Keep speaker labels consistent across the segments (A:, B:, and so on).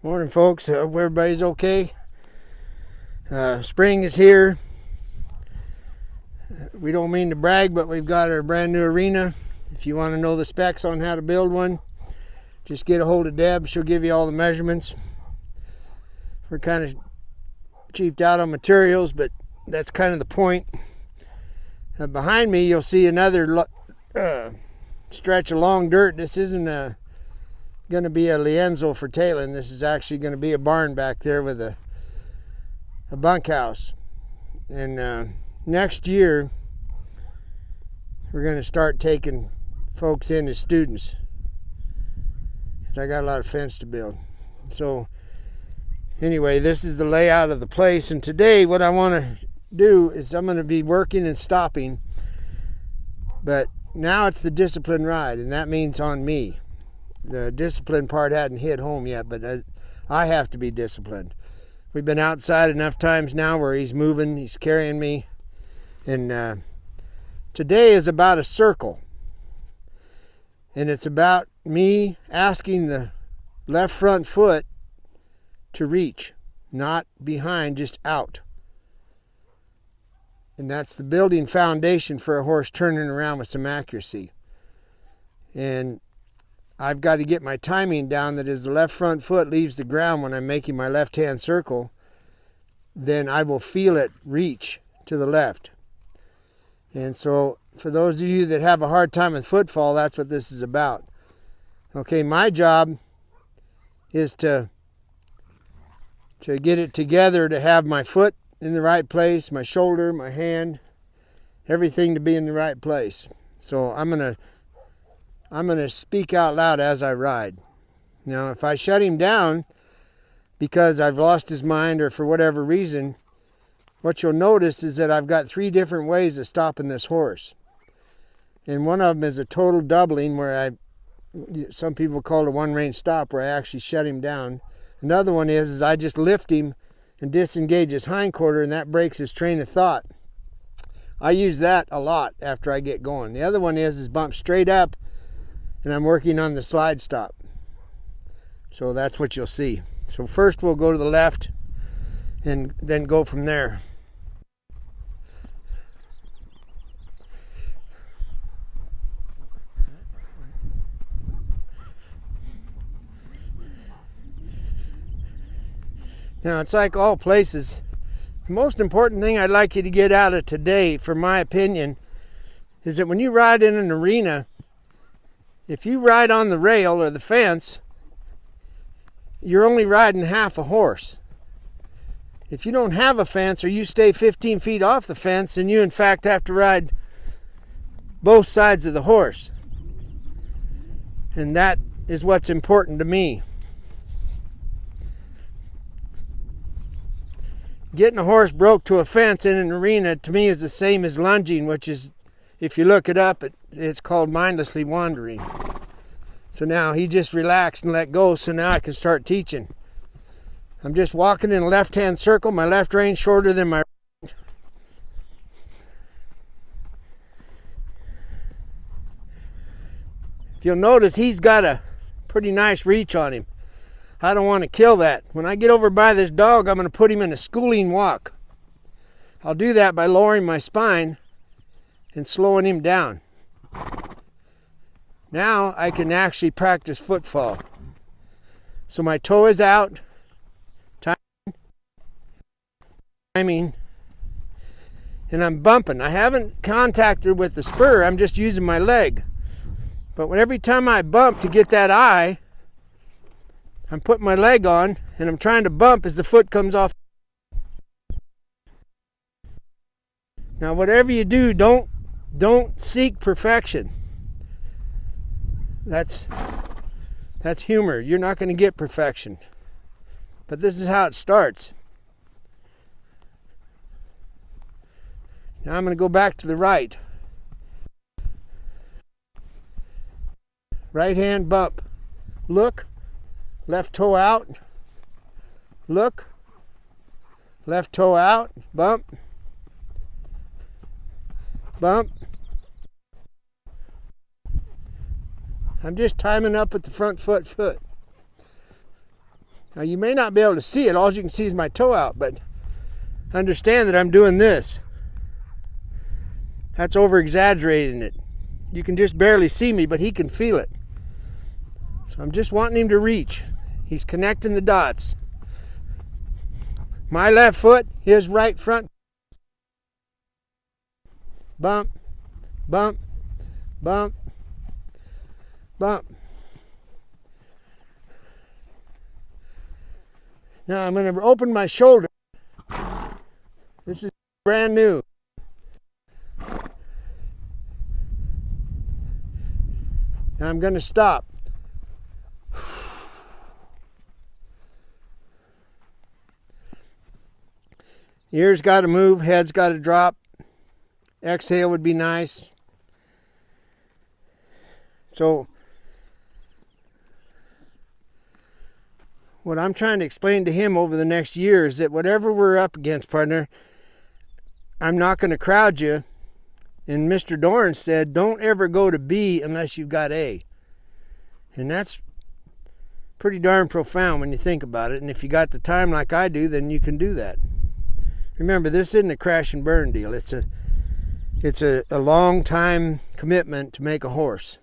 A: Morning, folks. Hope everybody's okay. Spring is here. We don't mean to brag, but we've got our brand new arena. If you want to know the specs on how to build one, just get a hold of Deb. She'll give you all the measurements. We're kind of cheaped out on materials, but that's kind of the point. Behind me, you'll see another stretch of long dirt. This isn't going to be a lienzo for tailing. This is actually going to be a barn back there with a bunkhouse. And next year, we're going to start taking folks in as students, because I got a lot of fence to build. So anyway, this is the layout of the place. And today what I want to do is I'm going to be working and stopping. But now it's the discipline ride, and that means on me. The discipline part hadn't hit home yet, but I have to be disciplined. We've been outside enough times now where he's moving, he's carrying me. And today is about a circle. And it's about me asking the left front foot to reach, not behind, just out. And that's the building foundation for a horse turning around with some accuracy. And I've got to get my timing down that as the left front foot leaves the ground when I'm making my left-hand circle, then I will feel it reach to the left. And so for those of you that have a hard time with footfall, that's what this is about. Okay, my job is to get it together, to have my foot in the right place, my shoulder, my hand, everything to be in the right place. So I'm gonna speak out loud as I ride. Now, if I shut him down because I've lost his mind or for whatever reason, what you'll notice is that I've got 3 different ways of stopping this horse. And one of them is a total doubling, where some people call it a one-range stop, where I actually shut him down. Another one is I just lift him and disengage his hindquarter, and that breaks his train of thought. I use that a lot after I get going. The other one is bump straight up, and I'm working on the slide stop. So that's what you'll see. So first we'll go to the left and then go from there. Now, it's like all places. The most important thing I'd like you to get out of today, for my opinion, is that when you ride in an arena, if you ride on the rail or the fence, you're only riding half a horse. If you don't have a fence, or you stay 15 feet off the fence, then you in fact have to ride both sides of the horse. And that is what's important to me. Getting a horse broke to a fence in an arena, to me, is the same as lunging, which is, if you look it up, it's called mindlessly wandering. So now he just relaxed and let go, so now I can start teaching. I'm just walking in a left-hand circle, my left rein shorter than my right. If you'll notice, he's got a pretty nice reach on him. I don't want to kill that. When I get over by this dog, I'm going to put him in a schooling walk. I'll do that by lowering my spine and slowing him down. Now I can actually practice footfall. So my toe is out, timing, and I'm bumping. I haven't contacted with the spur, I'm just using my leg. But every time I bump to get that eye, I'm putting my leg on, and I'm trying to bump as the foot comes off. Now, whatever you do, don't seek perfection. That's humor. You're not going to get perfection. But this is how it starts. Now I'm going to go back to the right. Right hand bump. Look. Left toe out, look, left toe out, bump, bump. I'm just timing up at the front foot. Now you may not be able to see it. All you can see is my toe out, but understand that I'm doing this. That's over exaggerating it. You can just barely see me, but he can feel it. So I'm just wanting him to reach. He's connecting the dots. My left foot, his right front. Bump, bump, bump, bump. Now I'm going to open my shoulder. This is brand new. Now I'm going to stop. Ears got to move, head's got to drop. Exhale would be nice. So what I'm trying to explain to him over the next year is that whatever we're up against, partner, I'm not going to crowd you. And Mr. Dorn said, don't ever go to B unless you've got A. And that's pretty darn profound when you think about it. And if you got the time like I do, then you can do that. Remember, this isn't a crash and burn deal. It's a long time commitment to make a horse.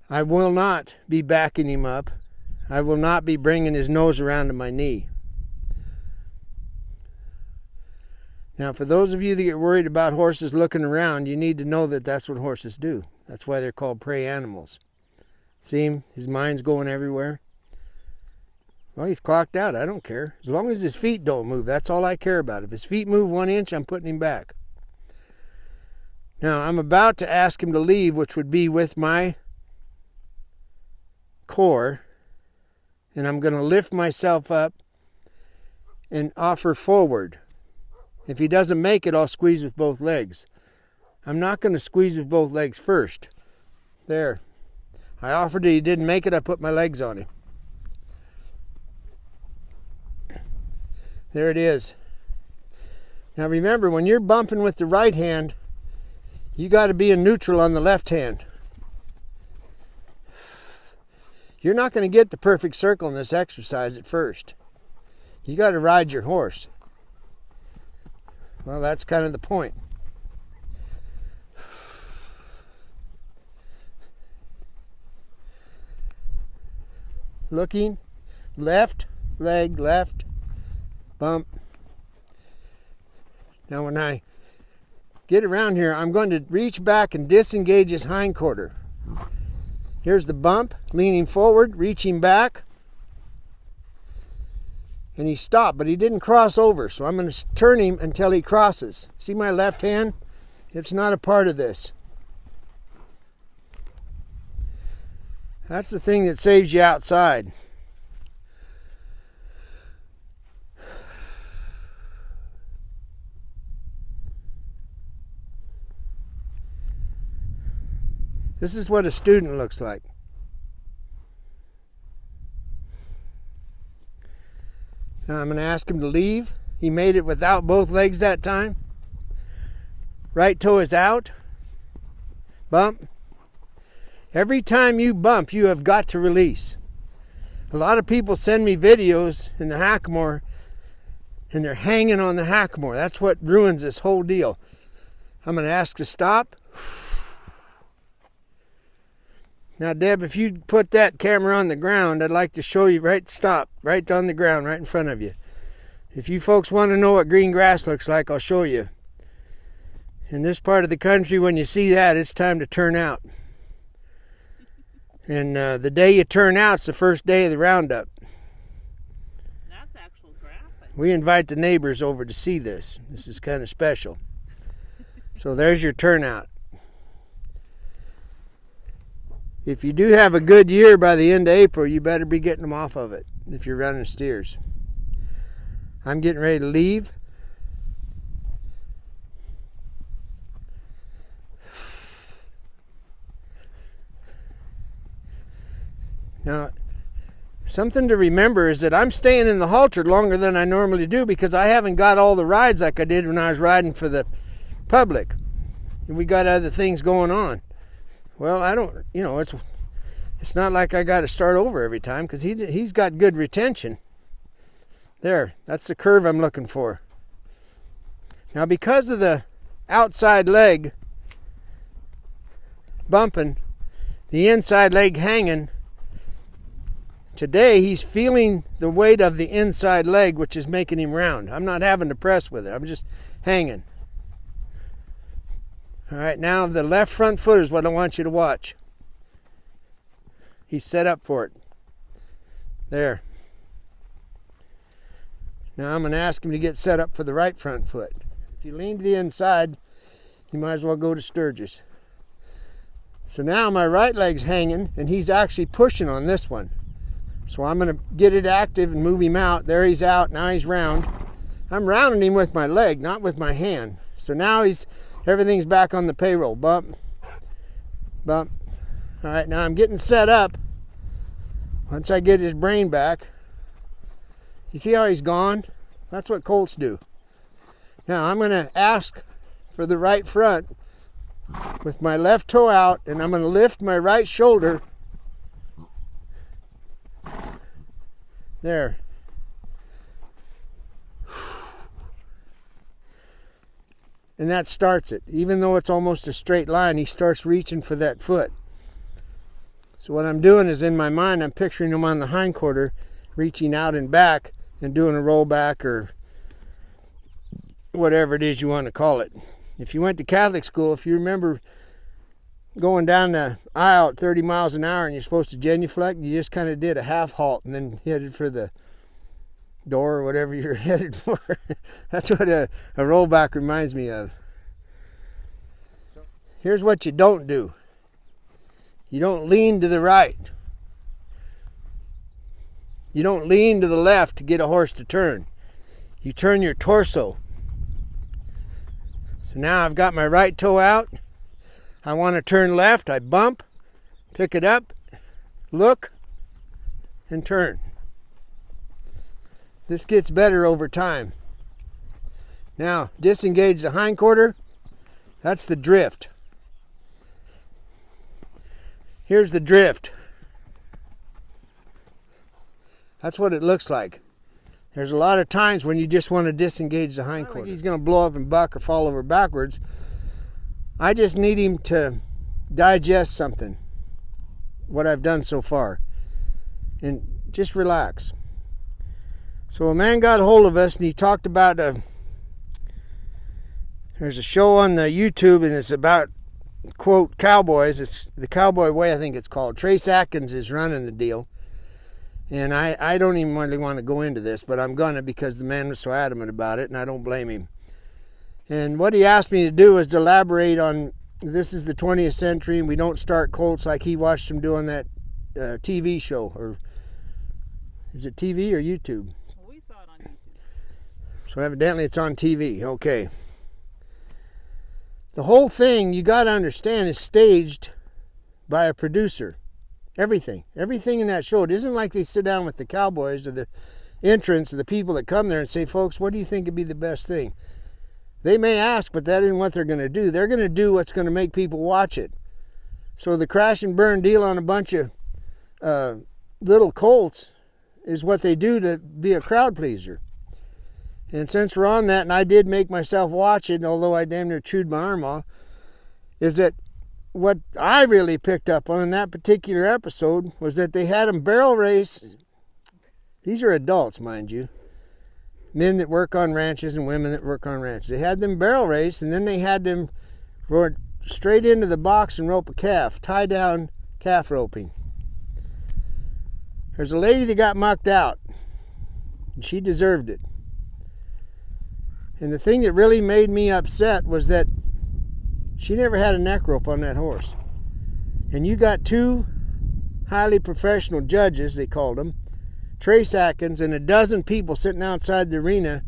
A: I will not be backing him up. I will not be bringing his nose around to my knee. Now, for those of you that get worried about horses looking around, you need to know that that's what horses do. That's why they're called prey animals. See him? His mind's going everywhere. Well, he's clocked out. I don't care. As long as his feet don't move, that's all I care about. If his feet move 1 inch, I'm putting him back. Now, I'm about to ask him to leave, which would be with my core, and I'm going to lift myself up and offer forward. If he doesn't make it, I'll squeeze with both legs. I'm not going to squeeze with both legs first. There. I offered it. He didn't make it. I put my legs on him. There it is. Now remember, when you're bumping with the right hand, you got to be in neutral on the left hand. You're not going to get the perfect circle in this exercise at first. You got to ride your horse. Well, that's kind of the point. Looking, left leg, left, bump. Now when I get around here, I'm going to reach back and disengage his hindquarter. Here's the bump, leaning forward, reaching back. And he stopped, but he didn't cross over, so I'm going to turn him until he crosses. See my left hand? It's not a part of this. That's the thing that saves you outside. This is what a student looks like. Now I'm going to ask him to leave. He made it without both legs that time. Right toe is out. Bump. Every time you bump, you have got to release. A lot of people send me videos in the hackamore and they're hanging on the hackamore. That's what ruins this whole deal. I'm going to ask to stop. Now, Deb, if you put that camera on the ground, I'd like to show you stop, right on the ground, right in front of you. If you folks want to know what green grass looks like, I'll show you. In this part of the country, when you see that, it's time to turn out. And the day you turn out is the first day of the roundup.
B: That's actual grass.
A: We invite the neighbors over to see this. This is kind of special. So there's your turnout. If you do have a good year by the end of April, you better be getting them off of it if you're running steers. I'm getting ready to leave. Now, something to remember is that I'm staying in the halter longer than I normally do because I haven't got all the rides like I did when I was riding for the public. We got other things going on. Well, I don't, It's not like I got to start over every time because he's got good retention. There, that's the curve I'm looking for. Now because of the outside leg bumping, the inside leg hanging, today he's feeling the weight of the inside leg, which is making him round. I'm not having to press with it. I'm just hanging. All right, now the left front foot is what I want you to watch. He's set up for it. There. Now I'm going to ask him to get set up for the right front foot. If you lean to the inside, you might as well go to Sturgis. So now my right leg's hanging, and he's actually pushing on this one. So I'm going to get it active and move him out. There he's out. Now he's round. I'm rounding him with my leg, not with my hand. So now everything's back on the payroll. Bump, bump. All right, now I'm getting set up. Once I get his brain back, you see how he's gone? That's what colts do. Now I'm going to ask for the right front with my left toe out, and I'm going to lift my right shoulder. There. And that starts it. Even though it's almost a straight line, he starts reaching for that foot. So what I'm doing is, in my mind, I'm picturing him on the hindquarter, reaching out and back and doing a rollback or whatever it is you want to call it. If you went to Catholic school, if you remember going down the aisle at 30 miles an hour and you're supposed to genuflect, you just kind of did a half halt and then headed for the door or whatever you're headed for. That's what a rollback reminds me of. Here's what you don't do. You don't lean to the right. You don't lean to the left to get a horse to turn. You turn your torso. So now I've got my right toe out. I want to turn left. I bump, pick it up, look, and turn. This gets better over time. Now, disengage the hindquarter. That's the drift. Here's the drift. That's what it looks like. There's a lot of times when you just want to disengage the hindquarter. He's going to blow up and buck or fall over backwards. I just need him to digest something, what I've done so far, and just relax. So a man got a hold of us and he talked about there's a show on the YouTube, and it's about, quote, cowboys. It's the Cowboy Way, I think it's called. Trace Atkins is running the deal. And I don't even really want to go into this, but I'm gonna, because the man was so adamant about it, and I don't blame him. And what he asked me to do is to elaborate on, this is the 20th century, and we don't start colts like he watched them do on that TV show. Or is it TV or YouTube?
B: Well, we saw it on YouTube.
A: So evidently it's on TV. Okay. The whole thing, you got to understand, is staged by a producer. Everything in that show. It isn't like they sit down with the cowboys or the entrants or the people that come there and say, folks, what do you think would be the best thing? They may ask, but that isn't what they're going to do. They're going to do what's going to make people watch it. So the crash and burn deal on a bunch of little colts is what they do to be a crowd pleaser. And since we're on that, and I did make myself watch it, although I damn near chewed my arm off, is that what I really picked up on in that particular episode was that they had them barrel race. These are adults, mind you. Men that work on ranches and women that work on ranches. They had them barrel race, and then they had them rode straight into the box and rope a calf, tie down calf roping. There's a lady that got mucked out, and she deserved it. And the thing that really made me upset was that she never had a neck rope on that horse. And you got two highly professional judges, they called them, Trace Atkins, and a dozen people sitting outside the arena,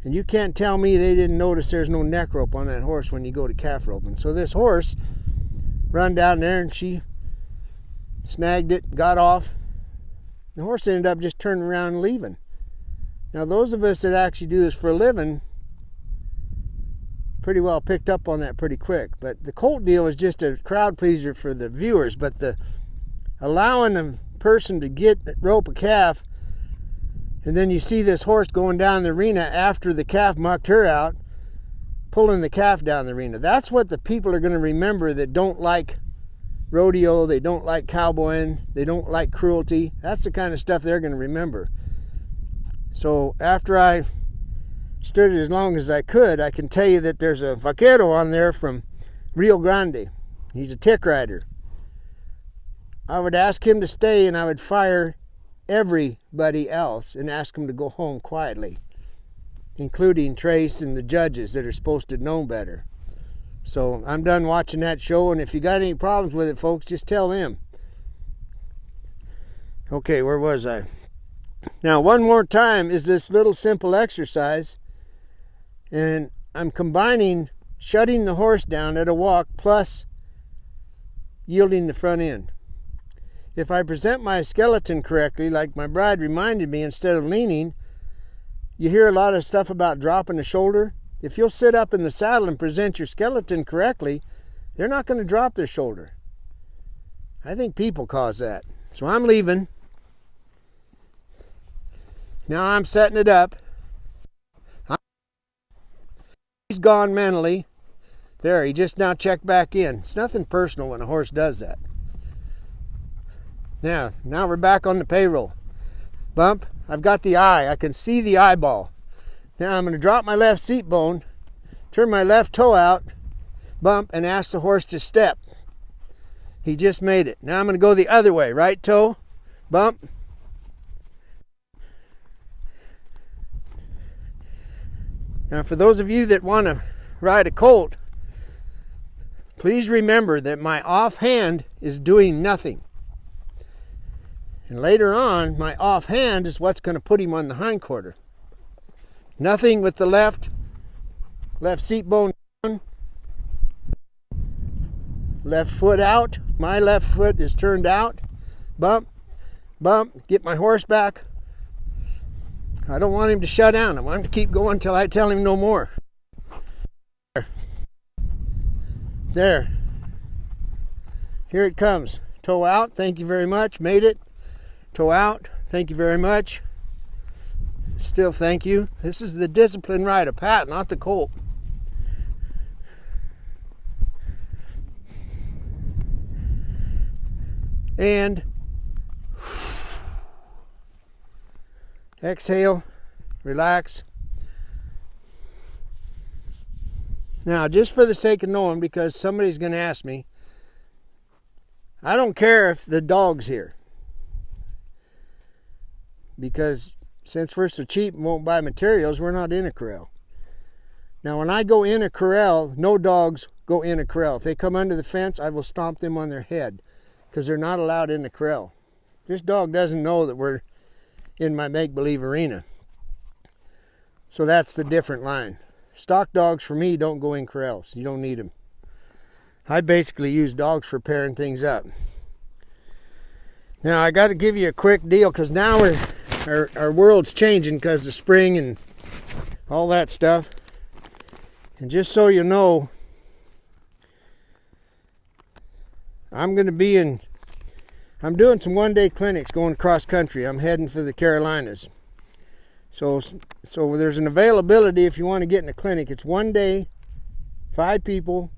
A: and you can't tell me they didn't notice there's no neck rope on that horse when you go to calf roping. So this horse run down there, and she snagged it, got off. The horse ended up just turning around and leaving. Now those of us that actually do this for a living pretty well picked up on that pretty quick. But the colt deal is just a crowd pleaser for the viewers. But allowing a person to rope a calf, and then you see this horse going down the arena after the calf mucked her out, pulling the calf down the arena. That's what the people are going to remember that don't like rodeo, they don't like cowboying, they don't like cruelty. That's the kind of stuff they're going to remember. So after I stood it as long as I could, I can tell you that there's a vaquero on there from Rio Grande. He's a tick rider. I would ask him to stay, and I would fire everybody else and ask them to go home quietly, including Trace and the judges that are supposed to know better. So I'm done watching that show, and if you got any problems with it, folks, just tell them. Okay, where was I? Now, one more time is this little simple exercise, and I'm combining shutting the horse down at a walk plus yielding the front end. If I present my skeleton correctly, like my bride reminded me, instead of leaning, you hear a lot of stuff about dropping the shoulder. If you'll sit up in the saddle and present your skeleton correctly, they're not going to drop their shoulder. I think people cause that. So I'm leaving. Now I'm setting it up. He's gone mentally. There, he just now checked back in. It's nothing personal when a horse does that. Now we're back on the payroll. Bump. I've got the eye. I can see the eyeball. Now I'm going to drop my left seat bone, turn my left toe out, bump, and ask the horse to step. He just made it. Now I'm going to go the other way. Right toe, bump. Now for those of you that want to ride a colt, please remember that my offhand is doing nothing. And later on, my offhand is what's going to put him on the hindquarter. Nothing with the left seat bone down, left foot out. My left foot is turned out. Bump, bump, get my horse back. I don't want him to shut down. I want him to keep going until I tell him no more. There. Here it comes. Toe out. Thank you very much. Made it. Toe out. Thank you very much. Still thank you. This is the disciplined rider, Pat, not the colt. And exhale, relax. Now, just for the sake of knowing, because somebody's going to ask me, I don't care if the dog's here. Because since we're so cheap and won't buy materials, we're not in a corral. Now, when I go in a corral, no dogs go in a corral. If they come under the fence, I will stomp them on their head, because they're not allowed in the corral. This dog doesn't know that we're in my make-believe arena. So that's the different line. Stock dogs for me don't go in corrals. You don't need them. I basically use dogs for pairing things up. Now I got to give you a quick deal, because now our world's changing because of spring and all that stuff. And just so you know, I'm doing some one-day clinics going cross country. I'm heading for the Carolinas. So there's an availability if you want to get in a clinic. It's one day, 5 people.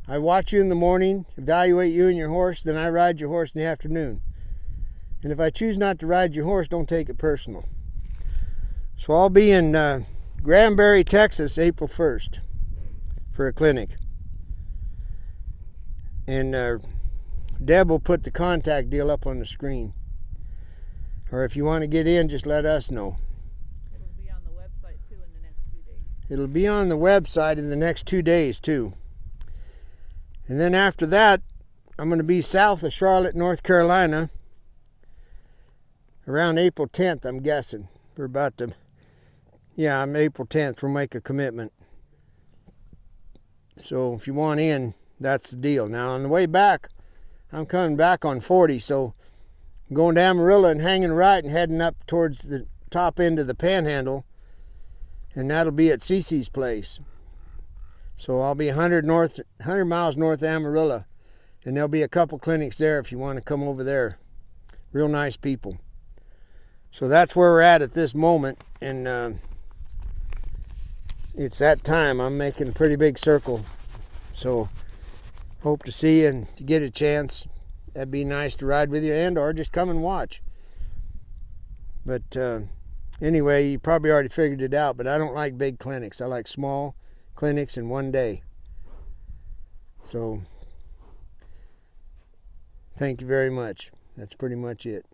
A: I watch you in the morning, evaluate you and your horse, then I ride your horse in the afternoon. And if I choose not to ride your horse, don't take it personal. So I'll be in Granbury, Texas, April 1st for a clinic. And Deb will put the contact deal up on the screen. Or if you want to get in, just let us know.
B: It'll be on the website too in the next 2 days.
A: It'll be on the website in the next 2 days too. And then after that, I'm going to be south of Charlotte, North Carolina, around April 10th, I'm guessing. I'm April 10th. We'll make a commitment. So if you want in, that's the deal. Now on the way back, I'm coming back on 40, so I'm going to Amarillo and hanging right and heading up towards the top end of the Panhandle, and that'll be at Cece's place. So I'll be 100 miles north of Amarillo, And there'll be a couple clinics there if you want to come over there. Real nice people. So that's where we're at this moment. And it's that time. I'm making a pretty big circle. So hope to see you, and if you get a chance, that'd be nice to ride with you, and or just come and watch. But anyway, you probably already figured it out, but I don't like big clinics. I like small clinics in one day. So thank you very much. That's pretty much it.